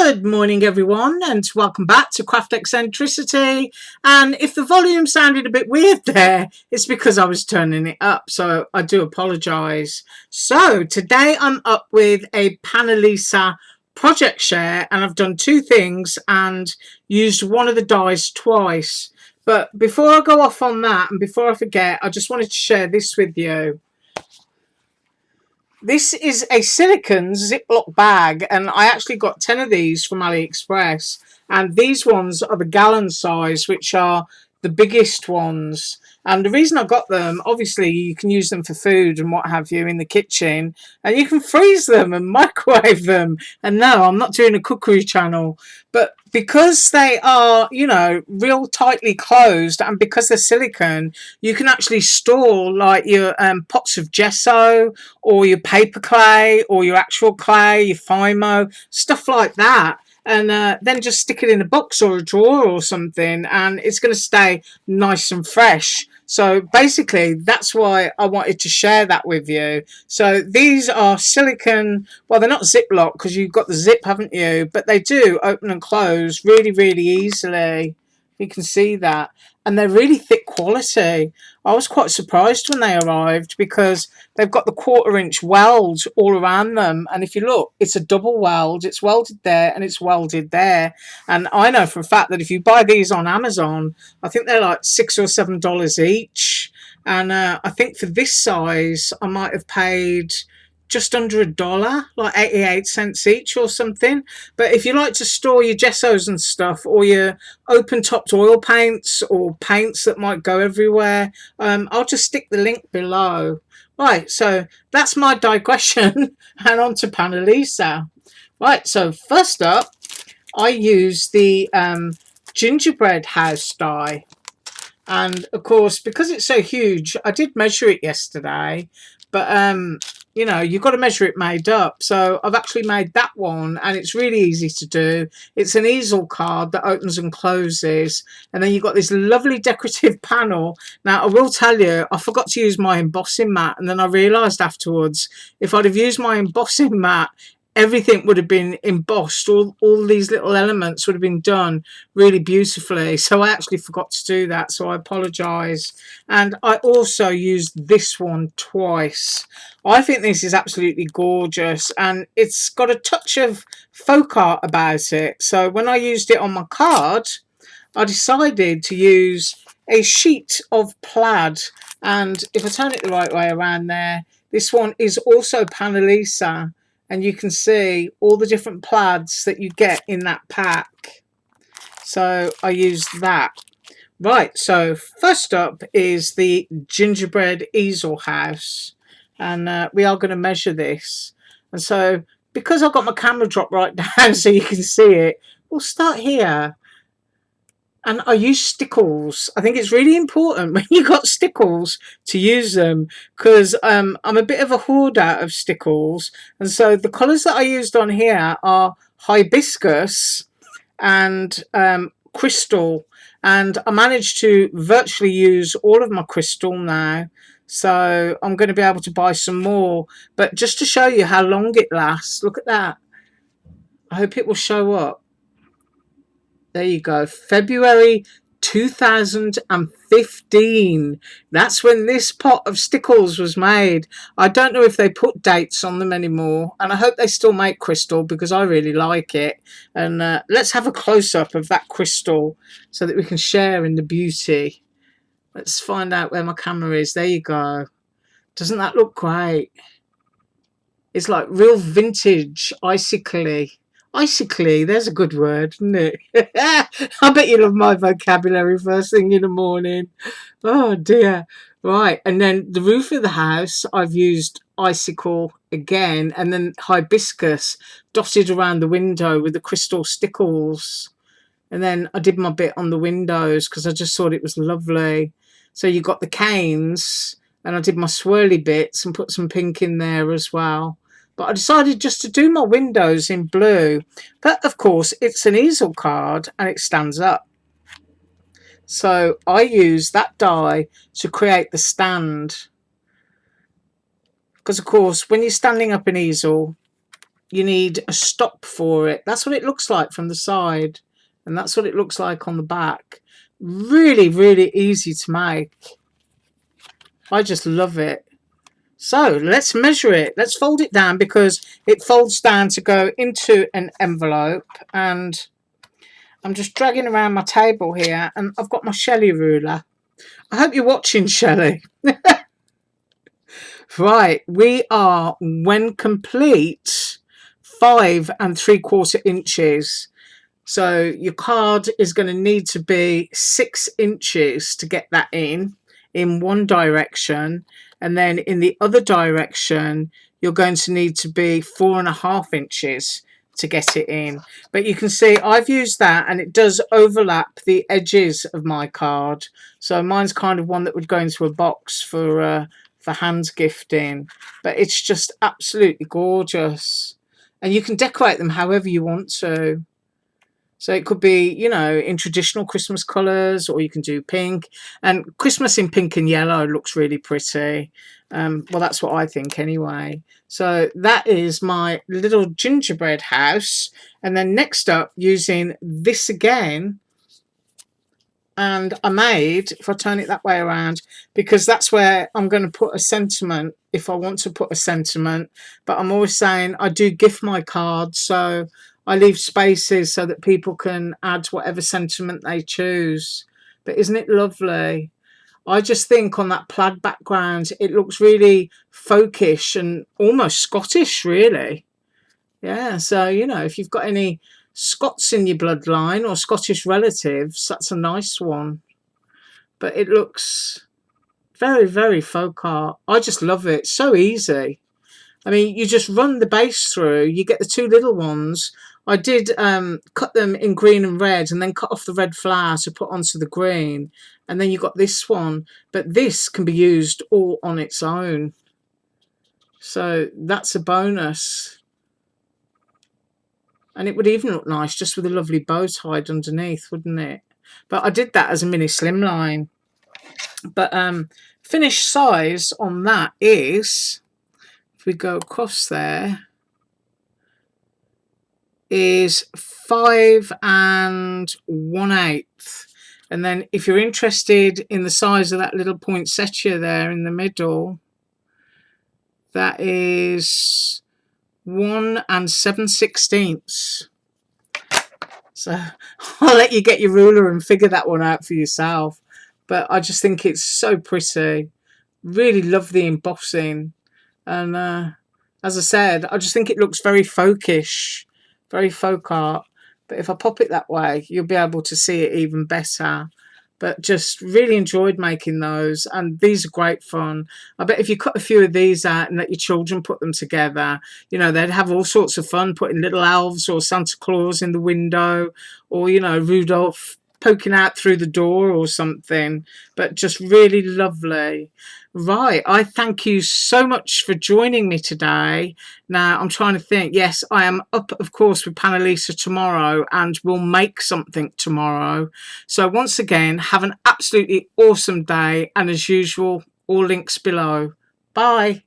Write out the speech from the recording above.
Good morning, everyone, and welcome back to Craft Eccentricity. And if the volume sounded a bit weird there, it's because I was turning it up, so I do apologise. So today I'm up with a Panalisa project share, and I've done two things and used one of the dies twice. But before I go off on that, and before I forget, I just wanted to share this with you. This is a silicone Ziploc bag, and I actually got 10 of these from AliExpress, and these ones are the gallon size, which are the biggest ones. And the reason I got them, obviously you can use them for food and what have you in the kitchen, and you can freeze them and microwave them. And no, I'm not doing a cookery channel, but because they are, you know, real tightly closed, and because they're silicone, you can actually store like your pots of gesso or your paper clay or your actual clay, your Fimo, stuff like that. And then just stick it in a box or a drawer or something, and it's going to stay nice and fresh. So basically, that's why I wanted to share that with you. So these are silicone, well, they're not Ziploc because you've got the zip, haven't you? But they do open and close really, really easily. You can see that. And they're really thick quality. I was quite surprised when they arrived because they've got the 1/4 inch weld all around them. And if you look, it's a double weld. It's welded there and it's welded there. And I know for a fact that if you buy these on Amazon, I think they're like $6 or $7 each. And I think for this size, I might have paid just under $1, like 88 cents each or something. But if you like to store your gessos and stuff, or your open topped oil paints or paints that might go everywhere, I'll just stick the link below. Right, so that's my digression and on to Panalisa. Right, so first up, I use the Gingerbread House Dye. And of course, because it's so huge, I did measure it yesterday, but you know, you've got to measure it made up. So I've actually made that one, and it's really easy to do. It's an easel card that opens and closes, and then you've got this lovely decorative panel. Now, I will tell you, I forgot to use my embossing mat, and then I realised afterwards, if I'd have used my embossing mat, everything would have been embossed. All these little elements would have been done really beautifully. So I actually forgot to do that, so I apologise. And I also used this one twice. I think this is absolutely gorgeous, and it's got a touch of folk art about it. So when I used it on my card, I decided to use a sheet of plaid, and if I turn it the right way around there, this one is also Panalisa. And you can see all the different plaids that you get in that pack. So I used that. Right, so first up is the Gingerbread Easel House. And we are going to measure this. And so because I've got my camera dropped right down so you can see it, we'll start here. And I use stickles. I think it's really important when you got stickles to use them, because I'm a bit of a hoarder of stickles. And so the colours that I used on here are hibiscus and crystal. And I managed to virtually use all of my crystal now. So I'm going to be able to buy some more. But just to show you how long it lasts, look at that. I hope it will show up. There you go. February 2015. That's when this pot of stickles was made. I don't know if they put dates on them anymore, and I hope they still make crystal because I really like it. And let's have a close-up of that crystal so that we can share in the beauty. Let's find out where my camera is. There you go. Doesn't that look great? It's like real vintage, icicly. Icicly, there's a good word, isn't it? I bet you love my vocabulary first thing in the morning. Oh dear. Right, and then the roof of the house, I've used icicle again, and then hibiscus dotted around the window with the crystal stickles. And then I did my bit on the windows because I just thought it was lovely. So you got the canes, and I did my swirly bits and put some pink in there as well. But I decided just to do my windows in blue. But of course, it's an easel card and it stands up. So I use that die to create the stand. Because of course, when you're standing up an easel, you need a stop for it. That's what it looks like from the side, and that's what it looks like on the back. Really, really easy to make. I just love it. So let's measure it. Let's fold it down because it folds down to go into an envelope. And I'm just dragging around my table here, and I've got my Shelley ruler. I hope you're watching, Shelley. Right, we are, when complete, 5 3/4 inches. So your card is going to need to be 6 inches to get that in one direction, and then in the other direction you're going to need to be 4.5 inches to get it in. But you can see I've used that, and it does overlap the edges of my card, so mine's kind of one that would go into a box for hand gifting. But it's just absolutely gorgeous, and you can decorate them however you want to. So it could be, you know, in traditional Christmas colours, or you can do pink. And Christmas in pink and yellow looks really pretty. Well, that's what I think anyway. So that is my little gingerbread house. And then next up, using this again, and I made, if I turn it that way around, because that's where I'm going to put a sentiment if I want to put a sentiment. But I'm always saying I do gift my cards, so I leave spaces so that people can add whatever sentiment they choose. But isn't it lovely? I just think on that plaid background, it looks really folkish and almost Scottish, really. Yeah, so, you know, if you've got any Scots in your bloodline or Scottish relatives, that's a nice one. But it looks very, very folk art. I just love it. So easy. I mean, you just run the base through, you get the 2 little ones. I did cut them in green and red, and then cut off the red flower to put onto the green. And then you got this one. But this can be used all on its own. So that's a bonus. And it would even look nice just with a lovely bow tied underneath, wouldn't it? But I did that as a mini slimline. But finished size on that is, if we go across there, is 5 1/8. And then if you're interested in the size of that little poinsettia there in the middle, that is 1 7/16. So I'll let you get your ruler and figure that one out for yourself. But I just think it's so pretty. Really love the embossing. And as I said, I just think it looks very folkish, very folk art. But if I pop it that way, you'll be able to see it even better. But just really enjoyed making those, and these are great fun. I bet if you cut a few of these out and let your children put them together, you know, they'd have all sorts of fun putting little elves or Santa Claus in the window, or, you know, Rudolph poking out through the door or something. But just really lovely. Right, I thank you so much for joining me today. Now, I'm trying to think. Yes, I am up, of course, with Panalisa tomorrow, and we'll make something tomorrow. So once again, have an absolutely awesome day, and as usual, all links below. Bye.